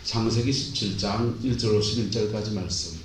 창세기 17장 1절로 11절까지 말씀.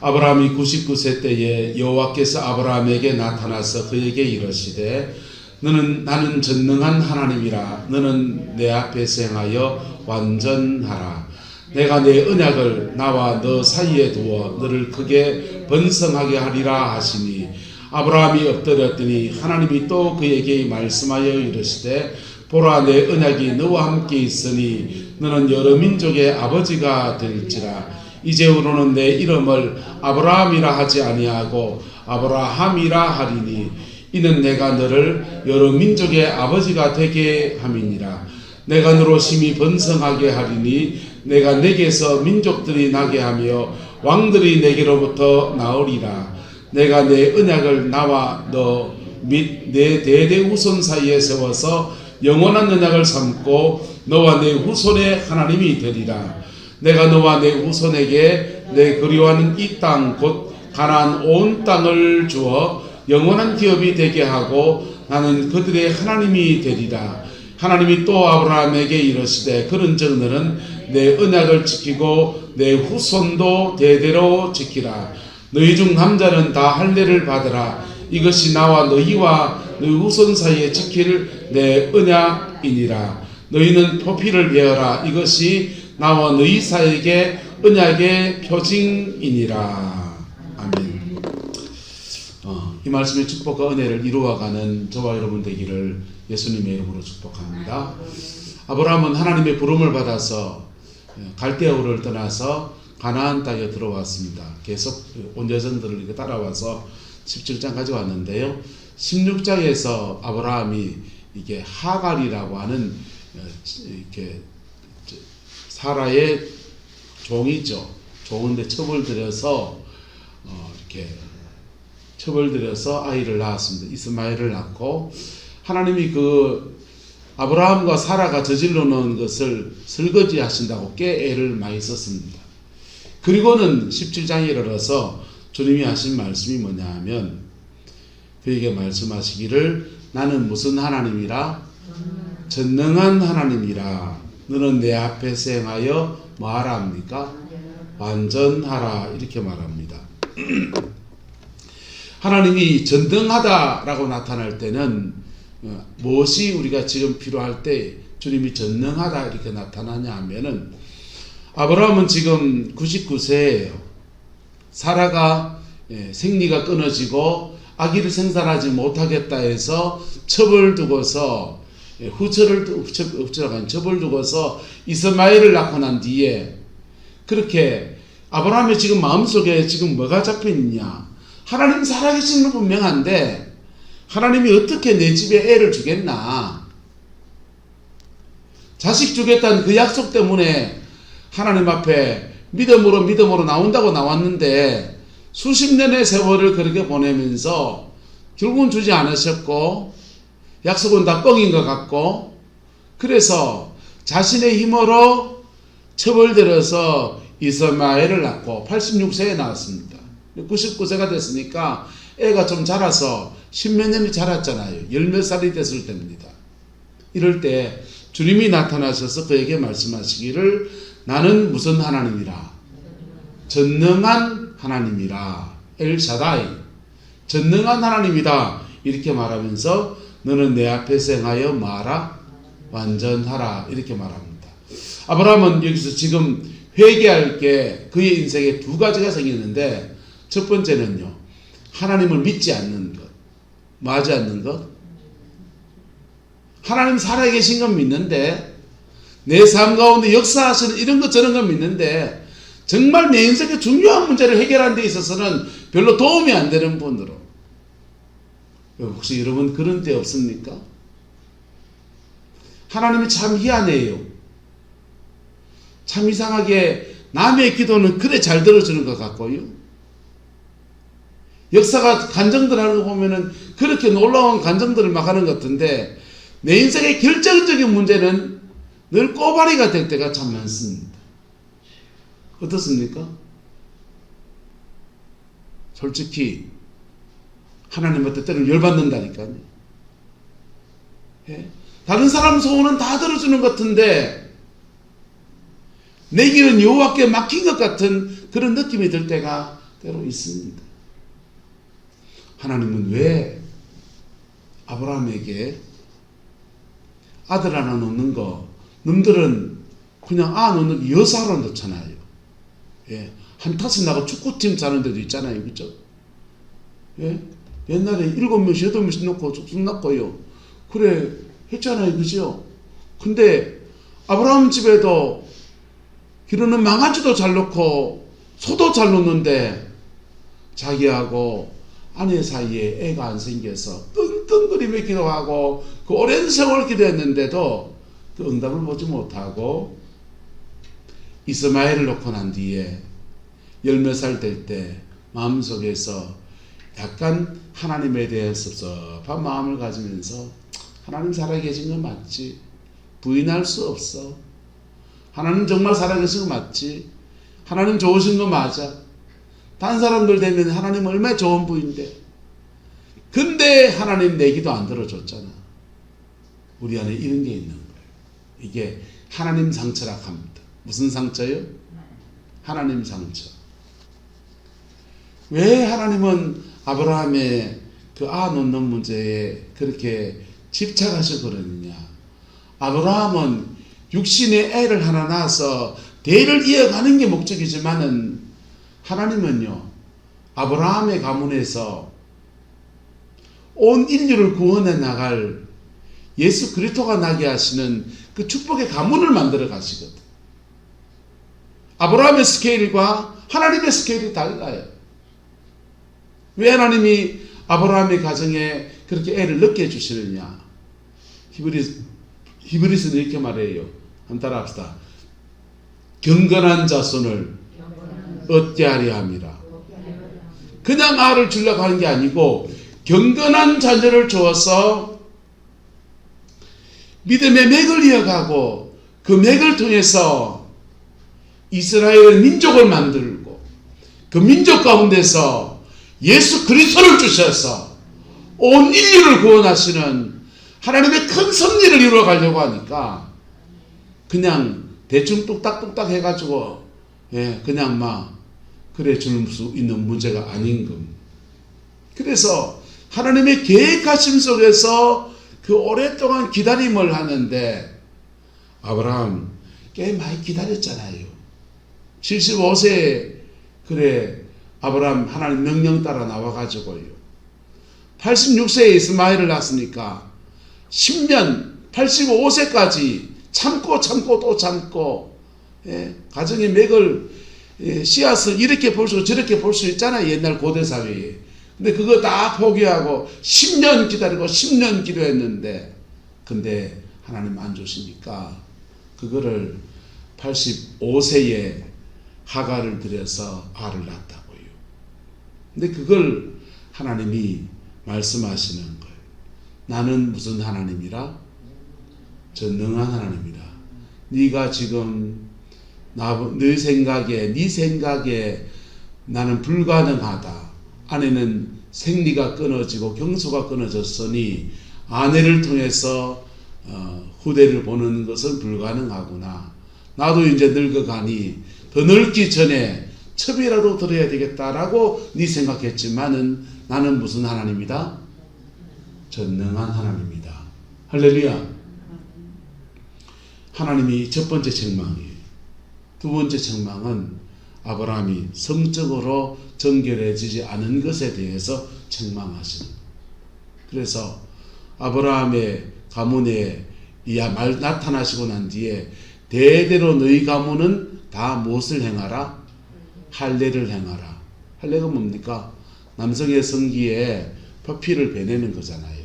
아브라함이 99세 때에 여호와께서 아브라함에게 나타나서 그에게 이르시되 나는 전능한 하나님이라. 너는 내 앞에서 행하여 완전하라. 내가 내 언약을 나와 너 사이에 두어 너를 크게 번성하게 하리라 하시니 아브라함이 엎드렸더니 하나님이 또 그에게 말씀하여 이르시되 보라, 내 언약이 너와 함께 있으니 너는 여러 민족의 아버지가 될지라. 이제후로는 내 이름을 아브라함이라 하지 아니하고 아브라함이라 하리니 이는 내가 너를 여러 민족의 아버지가 되게 함이니라. 내가 너로 심히 번성하게 하리니 내가 내게서 민족들이 나게 하며 왕들이 내게로부터 나오리라. 내가 내 언약을 나와 너 및 내 대대 후손 사이에 세워서 영원한 언약을 삼고 너와 내 후손의 하나님이 되리라. 내가 너와 내 후손에게 내 그리워하는 이 땅 곧 가나안 온 땅을 주어 영원한 기업이 되게 하고 나는 그들의 하나님이 되리라. 하나님이 또 아브라함에게 이르시되 그런즉 너는 내 언약을 지키고 내 후손도 대대로 지키라. 너희 중 남자는 다 할례를 받으라. 이것이 나와 너희와 너희 후손 사이에 지킬 내 언약이니라. 너희는 표피를 베어라. 이것이 나와 너희 사이에 언약의 표징이니라. 아멘. 이 말씀의 축복과 은혜를 이루어가는 저와 여러분 되기를 예수님의 이름으로 축복합니다. 아브라함은 하나님의 부름을 받아서 갈대아우를 떠나서 가나안 땅에 들어왔습니다. 계속 온 여정들을 이렇게 따라와서 17장까지 왔는데요. 16장에서 아브라함이 이게 하갈이라고 하는 이렇게 사라의 종이죠. 종인데 첩을 들여서 이렇게 첩을 들여서 아이를 낳았습니다. 이스마엘을 낳고 하나님이 그 아브라함과 사라가 저질러 놓은 것을 설거지 하신다고 꽤 애를 많이 썼습니다. 그리고는 17장에 이르러서 주님이 하신 말씀이 뭐냐 하면 그에게 말씀하시기를 나는 무슨 하나님이라? 전능한 하나님이라. 너는 내 앞에서 행하여 뭐하라 합니까? 완전하라. 이렇게 말합니다. 하나님이 전능하다라고 나타날 때는 무엇이 우리가 지금 필요할 때 주님이 전능하다 이렇게 나타나냐 하면은 아브라함은 지금 99세예요. 사라가 생리가 끊어지고 아기를 생산하지 못하겠다 해서 첩을 두고서 첩을 두고서 이스마엘을 낳고 난 뒤에 그렇게 아브라함의 지금 마음속에 지금 뭐가 잡혀 있냐? 하나님 살아계시는 건 분명한데 하나님이 어떻게 내 집에 애를 주겠나? 자식 주겠다는 그 약속 때문에 하나님 앞에 믿음으로 나온다고 나왔는데 수십 년의 세월을 그렇게 보내면서 결국은 주지 않으셨고 약속은 다 뻥인 것 같고 그래서 자신의 힘으로 첩을 들여서 이스마엘을 낳고 86세에 낳았습니다. 99세가 됐으니까 애가 좀 자라서 10몇 년이 자랐잖아요. 10몇 살이 됐을 때입니다. 이럴 때 주님이 나타나셔서 그에게 말씀하시기를 나는 무슨 하나님이라? 전능한 하나님이라. 엘샤다이. 전능한 하나님이다. 이렇게 말하면서 너는 내 앞에서 행하여 뭐하라? 완전하라. 이렇게 말합니다. 아브라함은 여기서 지금 회개할 게 그의 인생에 두 가지가 생기는데 첫 번째는요. 하나님을 믿지 않는 것. 뭐하지 않는 것? 하나님 살아계신 건 믿는데 내 삶 가운데 역사하시는 이런 것 저런 건 믿는데 정말 내 인생의 중요한 문제를 해결하는 데 있어서는 별로 도움이 안 되는 분으로. 혹시 여러분 그런 데 없습니까? 하나님이 참 희한해요. 참 이상하게 남의 기도는 그래 잘 들어주는 것 같고요. 역사가 간증들 하는 거 보면은 그렇게 놀라운 간증들을 막 하는 것 같은데 내 인생의 결정적인 문제는 늘 꼬바리가 될 때가 참 많습니다. 어떻습니까? 솔직히 하나님한테 때로는 열받는다니까요. 예? 다른 사람 소원은 다 들어주는 것 같은데 내 길은 여호와께 막힌 것 같은 그런 느낌이 들 때가 때로 있습니다. 하나님은 왜 아브라함에게 아들 하나 놓는 거, 남들은 그냥 놓는 거 여사로 넣잖아요. 예. 한 탓은 나가 축구팀 사는 데도 있잖아요. 그죠? 예. 옛날에 7명씩, 8명씩 놓고 쭉 낳고요. 그래, 했잖아요. 그죠? 근데 아브라함 집에도 기르는 망아지도 잘 놓고 소도 잘 놓는데 자기하고 아내 사이에 애가 안 생겨서 끙끙거리며 기도하고 그 오랜 세월 기도했는데도 그 응답을 보지 못하고 이스마엘을 놓고 난 뒤에 10몇 살 될 때 마음속에서 약간 하나님에 대해 섭섭한 마음을 가지면서 하나님 살아계신 건 맞지? 부인할 수 없어. 하나님 정말 살아계신 거 맞지? 하나님 좋으신 거 맞아. 다른 사람들 되면 하나님 얼마나 좋은 분인데. 근데 하나님 내 기도 안 들어줬잖아. 우리 안에 이런 게 있는 거예요. 이게 하나님 상처라고 합니다. 무슨 상처요? 하나님 상처. 왜 하나님은 아브라함의 그 놓는 문제에 그렇게 집착하셔 그러느냐. 아브라함은 육신의 애를 하나 낳아서 대를 이어가는 게 목적이지만은 하나님은요, 아브라함의 가문에서 온 인류를 구원해 나갈 예수 그리스도가 나게 하시는 그 축복의 가문을 만들어 가시거든. 아브라함의 스케일과 하나님의 스케일이 달라요. 왜 하나님이 아브라함의 가정에 그렇게 애를 넣게 해주시느냐. 히브리서는 이렇게 말해요. 한 따라 합시다. 경건한 자손을 얻게 하려 함이라. 그냥 아를 주려고 하는 게 아니고 경건한 자녀를 주어서 믿음의 맥을 이어가고 그 맥을 통해서 이스라엘 민족을 만들고 그 민족 가운데서 예수 그리스도를 주셔서 온 인류를 구원하시는 하나님의 큰 섭리를 이루어 가려고 하니까 그냥 대충 뚝딱뚝딱 해가지고 그냥 막 그래 줄 수 있는 문제가 아닌 겁니다. 그래서 하나님의 계획하심 속에서 그 오랫동안 기다림을 하는데 아브라함 꽤 많이 기다렸잖아요. 75세 그래 아브라함 하나님 명령 따라 나와가지고요. 86세에 이스마엘을 낳았으니까 10년 85세까지 참고 또 참고 가정의 맥을 씨앗을 이렇게 볼 수 저렇게 볼 수 있잖아요. 옛날 고대 사회에. 근데 그거 다 포기하고 10년 기다리고 10년 기도했는데 근데 하나님 안 주시니까 그거를 85세에 하가를 들여서 알을 낳았다고요. 근데 그걸 하나님이 말씀하시는 거예요. 나는 무슨 하나님이라? 전능한 하나님이라. 네가 지금 네 생각에 나는 불가능하다. 아내는 생리가 끊어지고 경수가 끊어졌으니 아내를 통해서 후대를 보는 것은 불가능하구나. 나도 이제 늙어가니 더 늙기 전에 첩이라도 들어야 되겠다라고 네 생각했지만은 나는 무슨 하나님이다? 전능한 하나님이다. 할렐루야. 하나님이 첫 번째 책망이에요. 두 번째 책망은 아브라함이 성적으로 정결해지지 않은 것에 대해서 책망하시는 거예요. 그래서 아브라함의 가문에 나타나시고 난 뒤에 대대로 너희 가문은 다 무엇을 행하라? 할례를 행하라. 할례가 뭡니까? 남성의 성기에 표피를 베내는 거잖아요.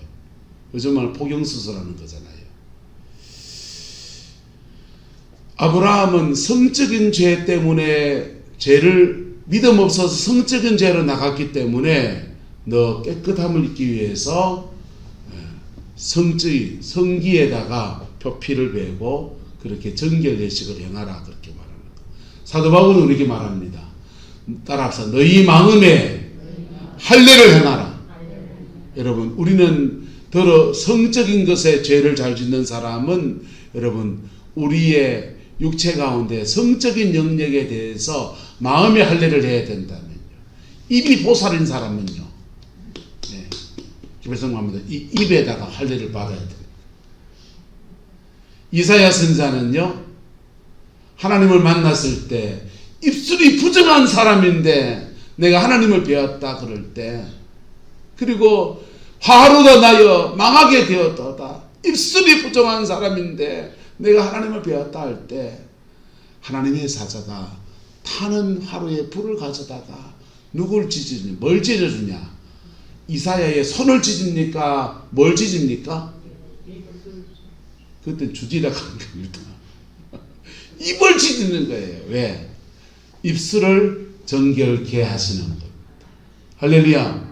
요즘 말 포경수술하는 거잖아요. 아브라함은 성적인 죄 때문에 믿음 없어서 성적인 죄로 나갔기 때문에 너 깨끗함을 입기 위해서 성기에다가 표피를 베고 그렇게 정결 예식을 행하라 그렇게 말합니다. 사도 바울은 이렇게 말합니다. 따라합시다. 너희 마음에 할례를 행하라. 여러분 우리는 더러 성적인 것에 죄를 잘 짓는 사람은 여러분 우리의 육체 가운데 성적인 영역에 대해서 마음의 할례를 해야 된다면요. 입이 보살인 사람은요. 네. 죄송합니다. 이 입에다가 할례를 받아야 됩니다. 이사야 선지자는요. 하나님을 만났을 때 입술이 부정한 사람인데 내가 하나님을 배웠다 그럴 때, 그리고 화로다 나여 망하게 되었도다. 입술이 부정한 사람인데 내가 하나님을 배웠다 할 때 하나님의 사자가 타는 화로에 불을 가져다가 누굴 찢으냐, 뭘 찢어주냐? 이사야의 손을 찢습니까? 뭘 찢습니까? 그때 주지라고 하는 겁니다. 입을 찢는 거예요. 왜? 입술을 정결케 하시는 겁니다. 할렐루야.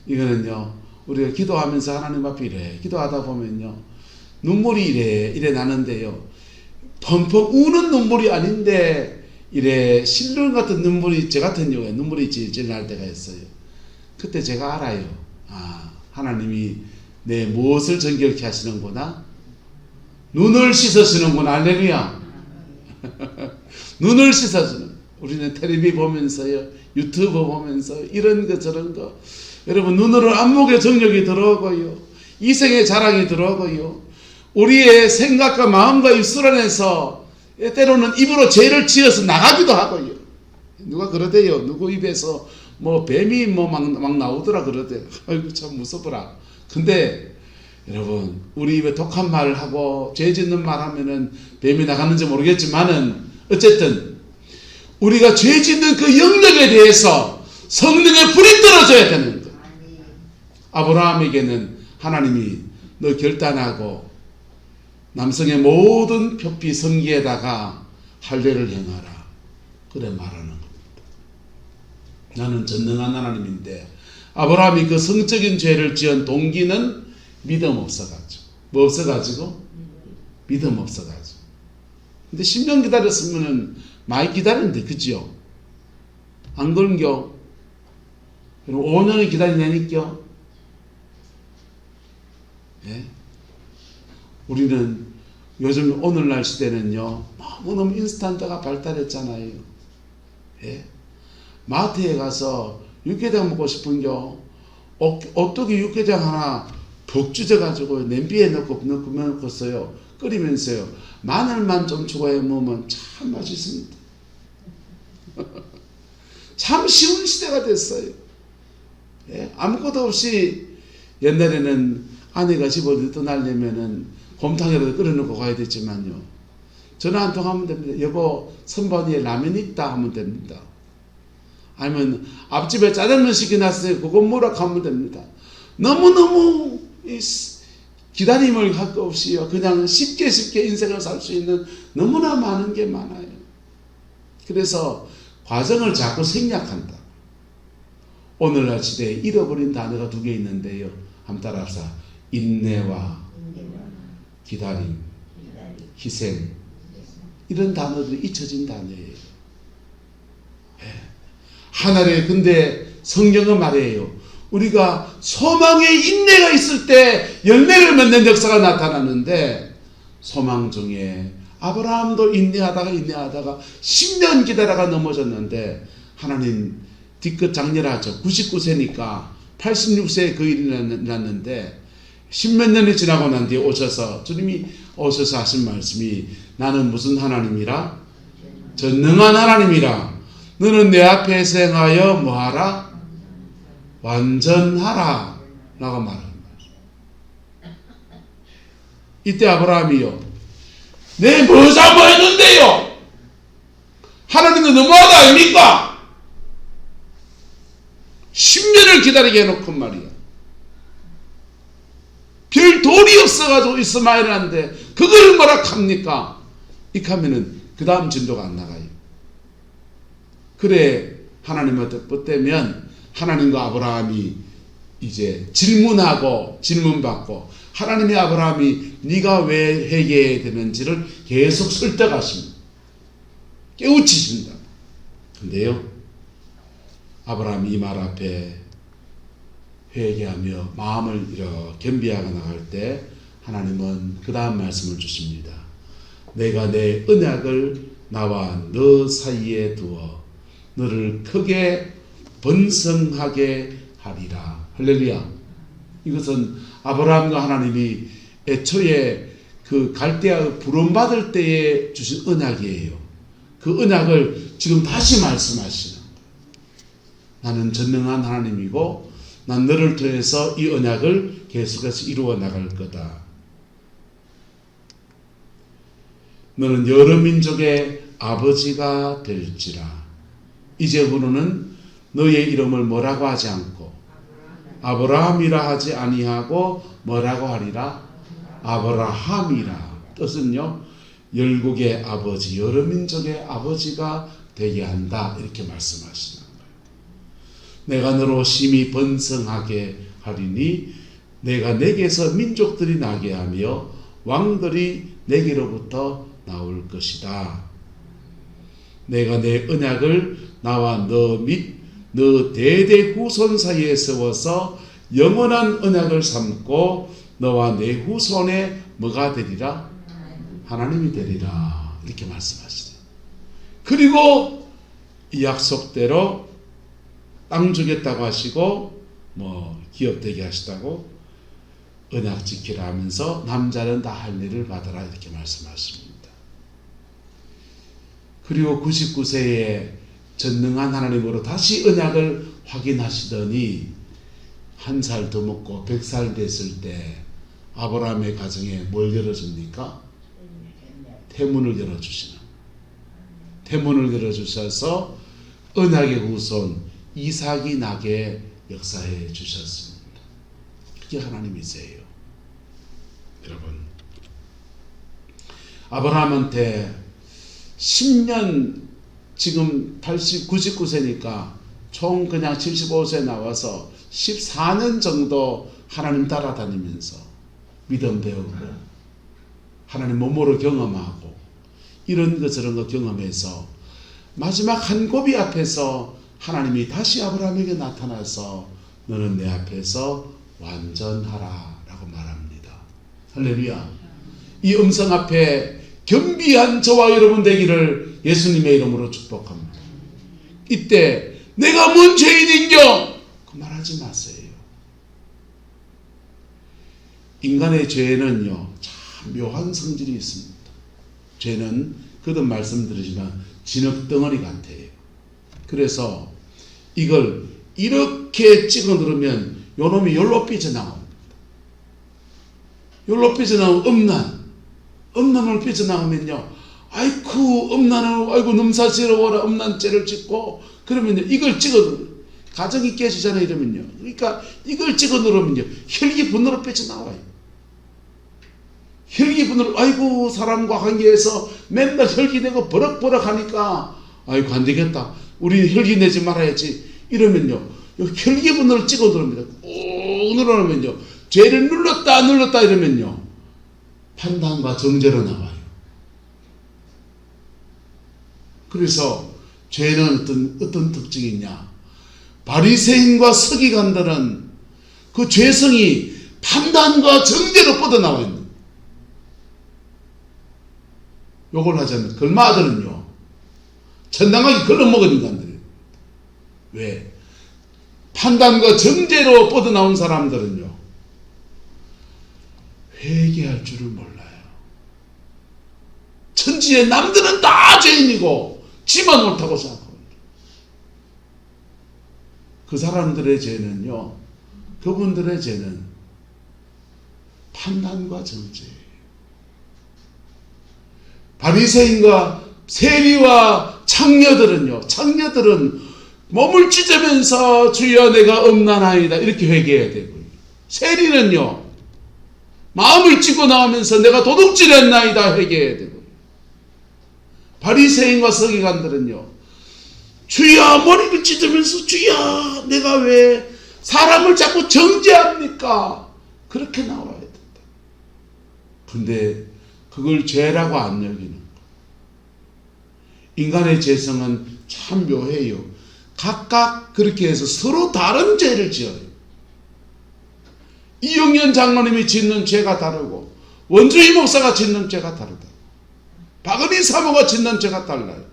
이거는요, 우리가 기도하면서 하나님 앞에 이래 기도하다 보면요, 눈물이 이래 나는데요, 펑펑 우는 눈물이 아닌데 이래 실눈 같은 눈물이, 저 같은 경우에 눈물이 질질 날 때가 있어요. 그때 제가 알아요. 아, 하나님이 내 무엇을 정결케 하시는구나. 눈을 씻으시는구나. 할렐루야. 눈을 씻어주는. 우리는 텔레비 보면서요, 유튜브 보면서 이런 거 저런 거, 여러분 눈으로 안목의 정력이 들어오고요, 이생의 자랑이 들어오고요, 우리의 생각과 마음과 입술 안에서 때로는 입으로 죄를 지어서 나가기도 하고요. 누가 그러대요. 누구 입에서 뭐 뱀이 뭐 막 나오더라 그러대. 아이고 참 무섭더라. 근데 여러분, 우리 입에 독한 말을 하고 죄 짓는 말 하면은 뱀이 나가는지 모르겠지만은 어쨌든 우리가 죄 짓는 그 영역에 대해서 성령의 불이 떨어져야 되는 거예요. 아브라함에게는 하나님이 너 결단하고 남성의 모든 표피 성기에다가 할례를 행하라, 그래 말하는 겁니다. 나는 전능한 하나님인데 아브라함이 그 성적인 죄를 지은 동기는 믿음 없어가지고, 뭐 없어가지고? 믿음 없어가지고. 근데 10년 기다렸으면은 많이 기다렸는데, 그죠? 안 그런겨? 그럼 5년을 기다리냐니까? 예? 우리는 요즘 오늘날 시대는요, 너무너무 인스턴트가 발달했잖아요. 예? 마트에 가서 육개장 먹고 싶은겨, 어떻게 육개장 하나 푹 찢어가지고 냄비에 넣고서요, 끓이면서요, 마늘만 좀 추가해 먹으면 참 맛있습니다. 참 쉬운 시대가 됐어요. 예? 아무것도 없이, 옛날에는 아내가 집을 떠나려면은 곰탕이라도 끓여놓고 가야 됐지만요, 전화 한 통 하면 됩니다. 여보, 선반 위에 라면 있다 하면 됩니다. 아니면 앞집에 짜장면 시켜놨어요, 그거 뭐라 하면 됩니다. 너무너무 기다림을 할 거 없이요, 그냥 쉽게 인생을 살 수 있는 너무나 많은 게 많아요. 그래서 과정을 자꾸 생략한다. 오늘날 시대에 잃어버린 단어가 2개 있는데요, 한번 따라합시다. 인내와 기다림, 희생, 이런 단어들이 잊혀진 단어예요. 하나님, 근데 성경은 말이에요, 우리가 소망의 인내가 있을 때 열매를 맺는 역사가 나타나는데, 소망 중에 아브라함도 인내하다가 10년 기다려가 넘어졌는데, 하나님 뒤끝 장렬하죠. 99세니까 86세에 그 일이 났는데, 10몇 년이 지나고 난 뒤에 오셔서, 주님이 오셔서 하신 말씀이, 나는 무슨 하나님이라? 전능한 하나님이라. 너는 내 앞에서 행하여 뭐하라? 완전하라 라고 말합니다. 이때 아브라함이요, 내 뭐 잘못했는데요? 하나님은 너무하다 아닙니까? 10년을 기다리게 해놓고 말이야, 별 돌이 없어가지고 이스마엘 하는데 그걸 뭐라 합니까? 이렇게 하면은 그 다음 진도가 안 나가요. 그래, 하나님한테 뻗대면 하나님과 아브라함이 이제 질문받고, 하나님이 아브라함이 네가 왜 회개해야 되는지를 계속 설득하십니다. 깨우치신다. 근데요, 아브라함이 이 말 앞에 회개하며 마음을 이렇게 겸비하고 나갈 때 하나님은 그 다음 말씀을 주십니다. 내가 내 언약을 나와 너 사이에 두어 너를 크게 번성하게 하리라. 할렐루야. 이것은 아브라함과 하나님이 애초에 그 갈대아 부름받을 때에 주신 언약이에요. 그 언약을 지금 다시 말씀하시는 거예요. 나는 전능한 하나님이고 난 너를 통해서 이 언약을 계속해서 이루어 나갈 거다. 너는 여러 민족의 아버지가 될지라. 이제부로는 너의 이름을 뭐라고 하지 않고 아브라함이라 하지 아니하고 뭐라고 하리라? 아브라함이라. 뜻은요, 열국의 아버지, 여러 민족의 아버지가 되게 한다. 이렇게 말씀하시는 거예요. 내가 너로 심히 번성하게 하리니 내가 내게서 민족들이 나게 하며 왕들이 내게로부터 나올 것이다. 내가 내 언약을 나와 너 및 너 대대 후손 사이에 세워서 영원한 언약을 삼고 너와 내 후손의 뭐가 되리라? 하나님이 되리라. 이렇게 말씀하시죠. 그리고 이 약속대로 땅 주겠다고 하시고 기업 되게 하시다고 언약 지키라 하면서 남자는 다 할 일을 받아라 이렇게 말씀하십니다. 그리고 99세에 전능한 하나님으로 다시 언약을 확인하시더니 1살 더 먹고 100살 됐을 때 아브라함의 가정에 뭘 열어줍니까? 태문을 열어주시는, 태문을 열어주셔서 언약의 후손 이삭이 나게 역사해 주셨습니다. 그게 하나님이세요. 여러분, 아브라함한테 10년, 지금 99세니까 총 그냥 75세 나와서 14년 정도 하나님 따라다니면서 믿음 배우고 하나님 몸으로 경험하고 이런 것 저런 거 경험해서 마지막 한 고비 앞에서 하나님이 다시 아브라함에게 나타나서 너는 내 앞에서 완전하라 라고 말합니다. 할렐루야. 이 음성 앞에 겸비한 저와 여러분 되기를 예수님의 이름으로 축복합니다. 이때 내가 뭔 죄인인겨? 그 말하지 마세요. 인간의 죄는요 참 묘한 성질이 있습니다. 죄는 거듭 말씀드리지만 진흙덩어리 같아요. 그래서 이걸 이렇게 찍어 누르면 요놈이 열로 삐져나옵니다. 열로 삐져나오면 음란을 삐져나오면요, 아이쿠 음란을 아이고 넘사스러워라 음란죄를 짓고 그러면요 이걸 찍어 누르면 가정이 깨지잖아요. 이러면요, 그러니까 이걸 찍어 누르면요 혈기 분노로 삐져나와요. 혈기 분노로 아이고 사람과 관계에서 맨날 혈기 내고 버럭버럭 하니까 아이고 안 되겠다, 우리 혈기 내지 말아야지 이러면요 혈기 분노를 찍어 누릅니다. 꾹 누르면요 죄를 눌렀다 이러면요 판단과 정죄로 나와요. 그래서 죄는 어떤 특징이 있냐? 바리새인과 서기관들은 그 죄성이 판단과 정죄로 뻗어나와 있는 거예요. 요걸 하자면 걸마들은요 천당하게 걸러먹은 인간들이에요. 왜? 판단과 정죄로 뻗어나온 사람들은요 회개할 줄을 몰라요. 천지의 남들은 다 죄인이고 지만 옳다고 생각합니다. 그 사람들의 죄는요, 그분들의 죄는 판단과 정죄예요. 바리새인과 세리와 창녀들은 몸을 찢으면서 주여 내가 음란하이다 이렇게 회개해야 되고요. 세리는요 마음을 찢고 나오면서 내가 도둑질했나이다 회개해야 되고, 바리새인과 서기관들은요 주여 머리를 찢으면서 주여 내가 왜 사람을 자꾸 정죄합니까? 그렇게 나와야 된다. 근데 그걸 죄라고 안 여기는 거예요. 인간의 죄성은 참 묘해요. 각각 그렇게 해서 서로 다른 죄를 지어요. 이영년 장로님이 짓는 죄가 다르고 원주희 목사가 짓는 죄가 다르다. 박은희 사모가 짓는 죄가 달라요.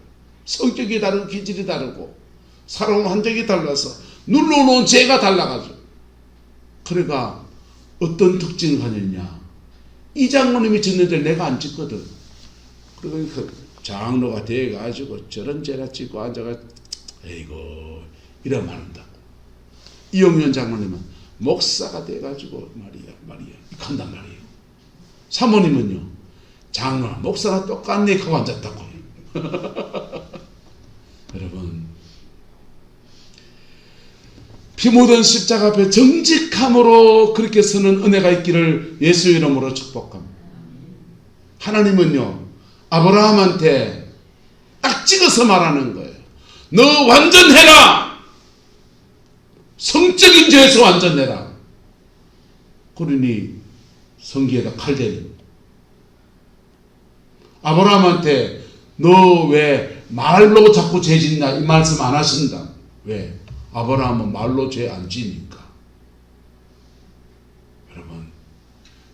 성격이 다르고 기질이 다르고 살아온 환경이 달라서 눌러놓은 죄가 달라가지고. 그러니까 어떤 특징을 가졌냐. 이 장로님이 짓는 죄를 내가 안 짓거든. 그러니까 그 장로가 돼가지고 저런 죄나 짓고 앉아가 에이고 이러면 안 한다고. 이용현 장로님은 목사가 돼가지고 말이야 간단 말이에요. 사모님은요 장로나 목사나 똑같네 하고 앉았다고. 여러분, 피 묻은 십자가 앞에 정직함으로 그렇게 서는 은혜가 있기를 예수 이름으로 축복합니다. 하나님은요 아브라함한테 딱 찍어서 말하는 거예요. 너 완전해라. 성적인 죄에서 완전해라. 그러니 성기에다 칼 대는. 아브라함한테 너 왜 말로 자꾸 죄 짓냐 이 말씀 안 하신다. 왜? 아브라함은 말로 죄 안 지니까.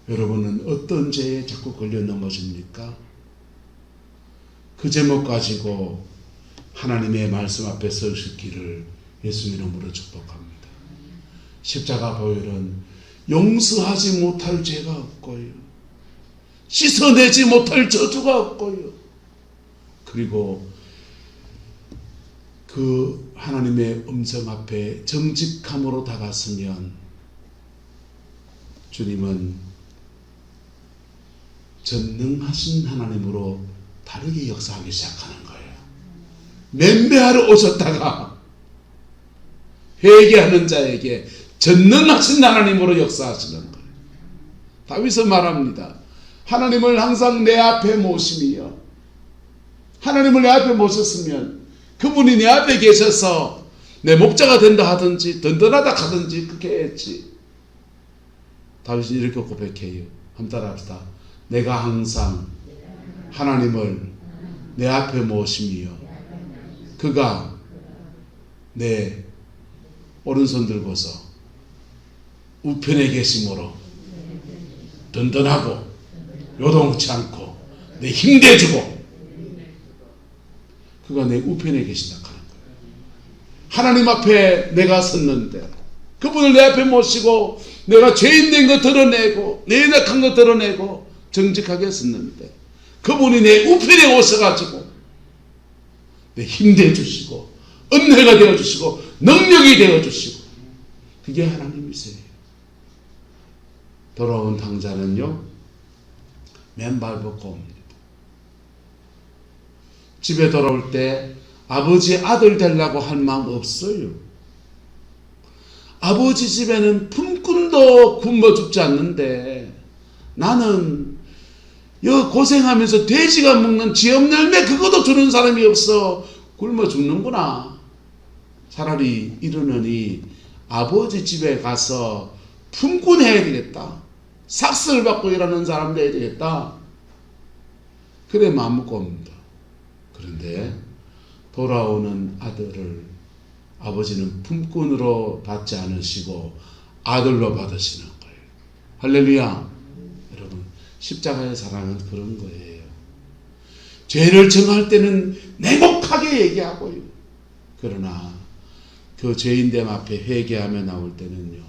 여러분은 어떤 죄에 자꾸 걸려 넘어집니까? 그 제목 가지고 하나님의 말씀 앞에 서시기를 예수 이름으로 축복합니다. 십자가 보혈은 용서하지 못할 죄가 없고요. 씻어내지 못할 저주가 없고요. 그리고 그 하나님의 음성 앞에 정직함으로 다가서면 주님은 전능하신 하나님으로 다르게 역사하기 시작하는 거예요. 맹배하러 오셨다가 회개하는 자에게 전능하신 하나님으로 역사하시는 거예요. 다윗은 말합니다. 하나님을 항상 내 앞에 모심이요. 하나님을 내 앞에 모셨으면 그분이 내 앞에 계셔서 내 목자가 된다 하든지 든든하다 하든지 그렇게 했지. 다윗이 이렇게 고백해요. 한번 따라합시다. 내가 항상 하나님을 내 앞에 모심이요. 그가 내 오른손 들고서 우편에 계심으로 든든하고 요동치 않고 내 힘내주고 그가 내 우편에 계신다 하는 거예요. 하나님 앞에 내가 섰는데 그분을 내 앞에 모시고 내가 죄인 된 거 드러내고 내 연약한 거 드러내고 정직하게 섰는데 그분이 내 우편에 오셔가지고 내 힘내 주시고 은혜가 되어 주시고 능력이 되어 주시고 그게 하나님이세요. 돌아온 당자는요 맨발 벗고 옵니다. 집에 돌아올 때 아버지 아들 되려고 할 마음 없어요. 아버지 집에는 품꾼도 굶어 죽지 않는데 나는 여 고생하면서 돼지가 먹는 지엄 열매 그것도 주는 사람이 없어 굶어 죽는구나. 차라리 이러느니 아버지 집에 가서 품꾼 해야 되겠다. 삭슬 받고 일하는 사람 돼야 되겠다. 그래 마음 먹고 옵니다. 그런데 돌아오는 아들을 아버지는 품꾼으로 받지 않으시고 아들로 받으시는 거예요. 할렐루야. 여러분 십자가의 사랑은 그런 거예요. 죄를 정할 때는 냉혹하게 얘기하고요. 그러나 그 죄인됨 앞에 회개하며 나올 때는요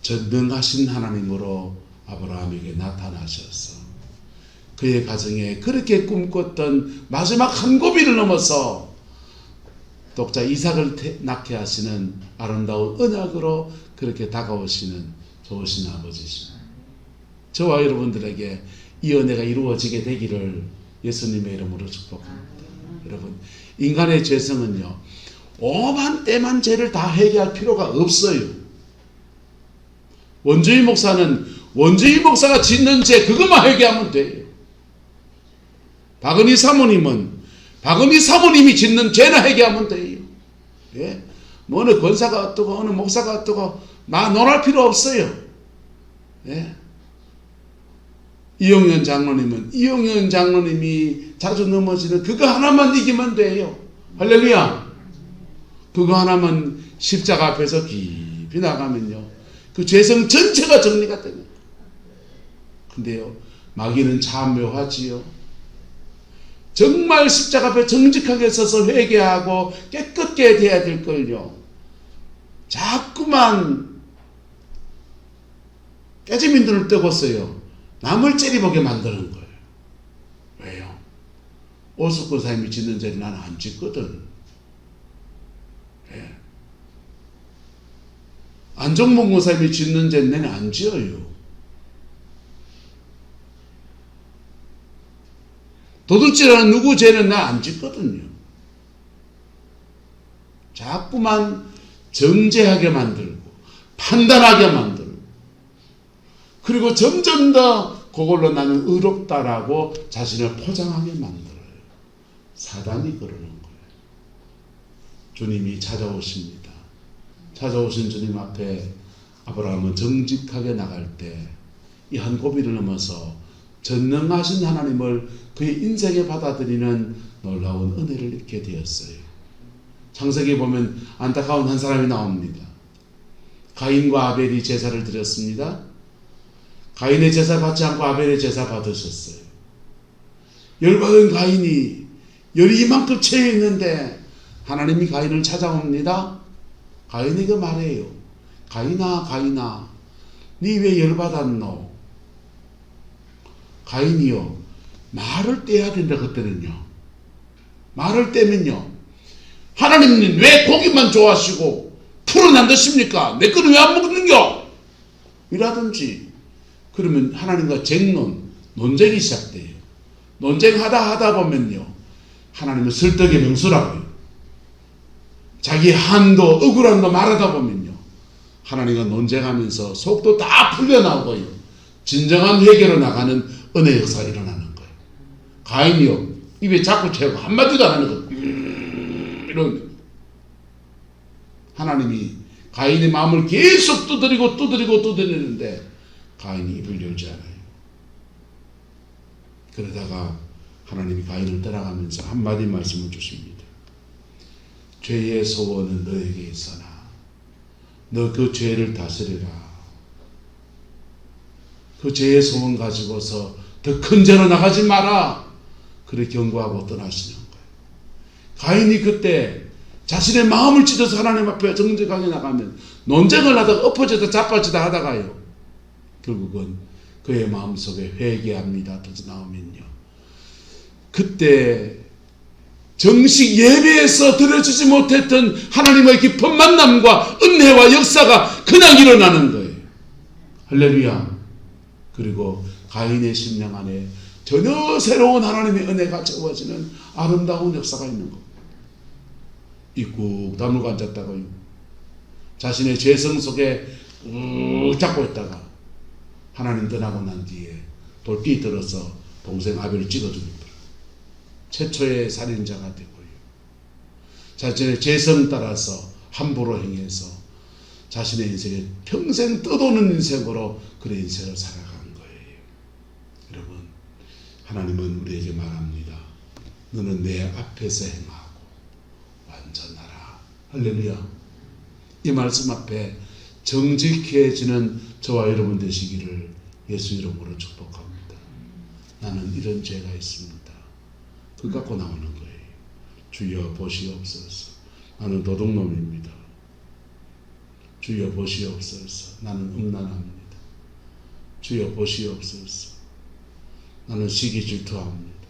전능하신 하나님으로 아브라함에게 나타나셔서 그의 가정에 그렇게 꿈꿨던 마지막 한 고비를 넘어서 독자 이삭을 낳게 하시는 아름다운 언약으로 그렇게 다가오시는 좋으신 아버지십니다. 저와 여러분들에게 이 은혜가 이루어지게 되기를 예수님의 이름으로 축복합니다. 여러분 인간의 죄성은요 오만 때만 죄를 다 회개할 필요가 없어요. 원주희 목사는 원주희 목사가 짓는 죄 그것만 회개하면 돼요. 박은희 사모님은 박은희 사모님이 짓는 죄나 회개하면 돼요. 예? 뭐 어느 권사가 어떠고 어느 목사가 어떠고 나 논할 필요 없어요. 예? 이용현 장로님은 이용현 장로님이 자주 넘어지는 그거 하나만 이기면 돼요. 할렐루야. 그거 하나만 십자가 앞에서 깊이 나가면요 그 죄성 전체가 정리가 됩니다. 근데요 마귀는 참 묘하지요. 정말 십자가 앞에 정직하게 서서 회개하고 깨끗게 돼야 될 걸요. 자꾸만 깨지민 눈을 뜨고서요, 남을 째려보게 만드는 거예요. 왜요? 오숙구 사님이 짓는 죄를 나는 안 짓거든. 예. 안종범 목사님이 짓는 죄는 나는 안 지어요. 도둑질하는 누구 죄는 나 안 짓거든요. 자꾸만 정죄하게 만들고 판단하게 만들고, 그리고 점점 더 그걸로 나는 의롭다라고 자신을 포장하게 만들어요. 사단이 그러는 거예요. 주님이 찾아오십니다. 찾아오신 주님 앞에 아브라함은 정직하게 나갈 때 이 한 고비를 넘어서 전능하신 하나님을 그의 인생에 받아들이는 놀라운 은혜를 입게 되었어요. 창세기에 보면 안타까운 한 사람이 나옵니다. 가인과 아벨이 제사를 드렸습니다. 가인의 제사 받지 않고 아벨의 제사 받으셨어요. 열받은 가인이 열이 이만큼 채여 있는데 하나님이 가인을 찾아옵니다. 가인에게 말해요. 가인아, 가인아, 니 왜 열받았노? 가인이요, 말을 떼야 된다. 그때는요, 말을 떼면요, 하나님은 왜 고기만 좋아하시고 풀은 안 드십니까? 내 거는 왜 안 먹는겨? 이라든지, 그러면 하나님과 논쟁이 시작돼요. 논쟁하다 보면요, 하나님은 설득의 명수라고요. 자기 한도, 억울함도 말하다 보면요, 하나님과 논쟁하면서 속도 다 풀려나오고요, 진정한 회개로 나가는 은혜 역사가 일어나는 거예요. 가인이요, 입에 자꾸 채우고 한마디도 안 하는 거, 이런. 하나님이 가인의 마음을 계속 두드리는데 가인이 입을 열지 않아요. 그러다가 하나님이 가인을 떠나가면서 한마디 말씀을 주십니다. 죄의 소원은 너에게 있으나 너 그 죄를 다스리라. 그 죄의 소원 가지고서 더 큰 죄로 나가지 마라. 그렇게 경고하고 떠나시는 거예요. 가인이 그때 자신의 마음을 찢어서 하나님 앞에 정직하게 나가면 논쟁을 하다가 엎어지다 자빠지다 하다가요, 결국은 그의 마음속에 회개합니다 터져 나오면요, 그때 정식 예배에서 드려지지 못했던 하나님의 깊은 만남과 은혜와 역사가 그냥 일어나는 거예요. 할렐루야. 그리고 가인의 심령 안에 전혀 새로운 하나님의 은혜가 채워지는 아름다운 역사가 있는 겁니다. 이꾹 다물고 앉았다가요, 자신의 죄성 속에 잡고 있다가 하나님 떠나고 난 뒤에 돌기 들어서 동생 아벨을 찍어줍니다. 최초의 살인자가 되고요, 자신의 죄성 따라서 함부로 행해서 자신의 인생에 평생 떠도는 인생으로 그의 인생을 살아간 거예요. 여러분, 하나님은 우리에게 말합니다. 너는 내 앞에서 행하고 완전하라. 할렐루야. 이 말씀 앞에 정직해지는 저와 여러분 되시기를 예수 이름으로 축복합니다. 나는 이런 죄가 있습니다. 그거 갖고 나오는 거예요. 주여 보시옵소서. 나는 도둑놈입니다. 주여 보시옵소서. 나는 음란합니다. 주여 보시옵소서. 나는 시기 질투합니다.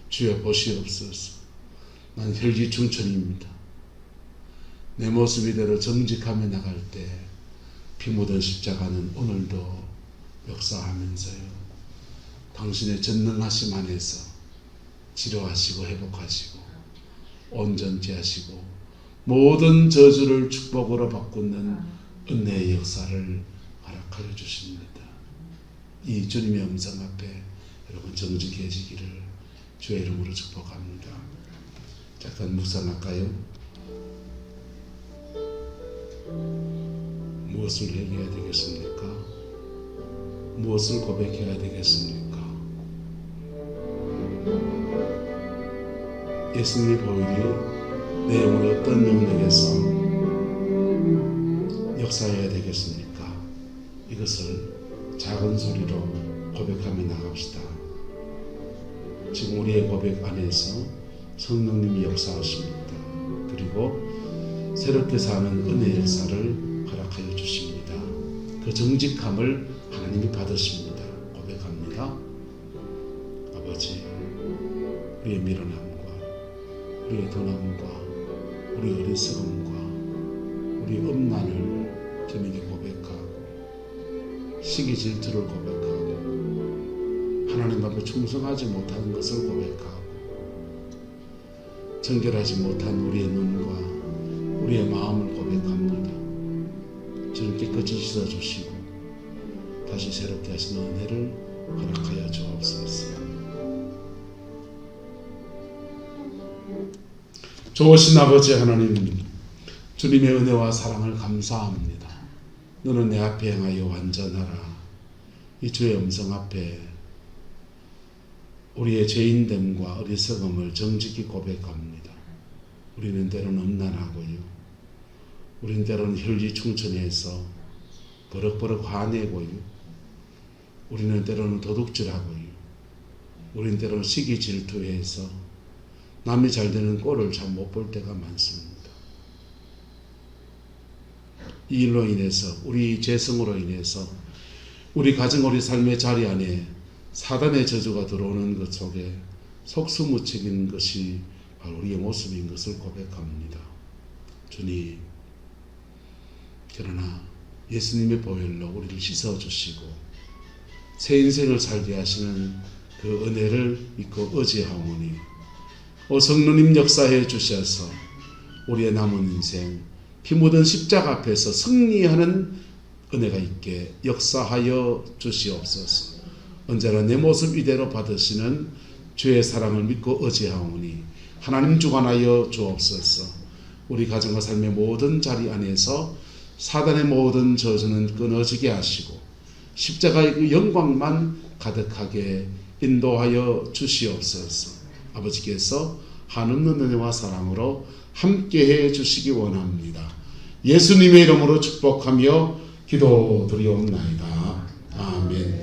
주여 보시옵소서. 나는 혈기충천입니다. 내 모습 이대로 정직하며 나갈 때 피 묻은 십자가는 오늘도 역사하면서요, 당신의 전능하심 안에서 치료하시고 회복하시고 온전케 하시고 모든 저주를 축복으로 바꾸는 은혜의 역사를 허락하여 주십니다. 이 주님의 음성 앞에 여러분 정직해지기를 주의 이름으로 축복합니다. 잠깐 묵상할까요? 무엇을 얘기해야 되겠습니까? 무엇을 고백해야 되겠습니까? 예수님의 보혈이 내 영혼의 어떤 영역에서 역사해야 되겠습니까? 이것을 작은 소리로 고백하며 나갑시다. 지금 우리의 고백 안에서 성령님이 역사하십니다. 그리고 새롭게 사는 은혜의 역사를 허락하여 주십니다. 그 정직함을 하나님이 받으십니다. 고백합니다. 아버지, 우리의 미련함과 우리의 둔함과 우리의 어리석음과 우리의 음란을 주님께 고백하고 시기 질투를 고백하고 하나님 앞에 충성하지 못하는 것을 고백하고 정결하지 못한 우리의 눈과 우리의 마음을 고백합니다. 주님 깨끗이 씻어주시고 다시 새롭게 하시는 은혜를 허락하여 주옵소서. 좋으신 아버지 하나님, 주님의 은혜와 사랑을 감사합니다. 너는 내 앞에 행하여 완전하라. 이 주의 음성 앞에 우리의 죄인됨과 어리석음을 정직히 고백합니다. 우리는 때로는 음란하고요. 우리는 때로는 혈기충천해서 버럭버럭 화내고요. 우리는 때로는 도둑질하고요. 우리는 때로는 시기 질투해서 남이 잘 되는 꼴을 잘 못 볼 때가 많습니다. 이 일로 인해서 우리 죄성으로 인해서 우리 가정 우리 삶의 자리 안에 사단의 저주가 들어오는 것 속에 속수무책인 것이 바로 우리의 모습인 것을 고백합니다. 주님, 그러나 예수님의 보혈로 우리를 씻어주시고 새 인생을 살게 하시는 그 은혜를 믿고 의지하오니 성령님 역사해 주셔서 우리의 남은 인생 피 묻은 십자가 앞에서 승리하는 은혜가 있게 역사하여 주시옵소서. 언제나 내 모습 이대로 받으시는 주의 사랑을 믿고 의지하오니 하나님 주관하여 주옵소서. 우리 가정과 삶의 모든 자리 안에서 사단의 모든 저주는 끊어지게 하시고 십자가의 그 영광만 가득하게 인도하여 주시옵소서. 아버지께서 한없는 은혜와 사랑으로 함께해 주시기 원합니다. 예수님의 이름으로 축복하며 기도드리옵나이다. 아멘.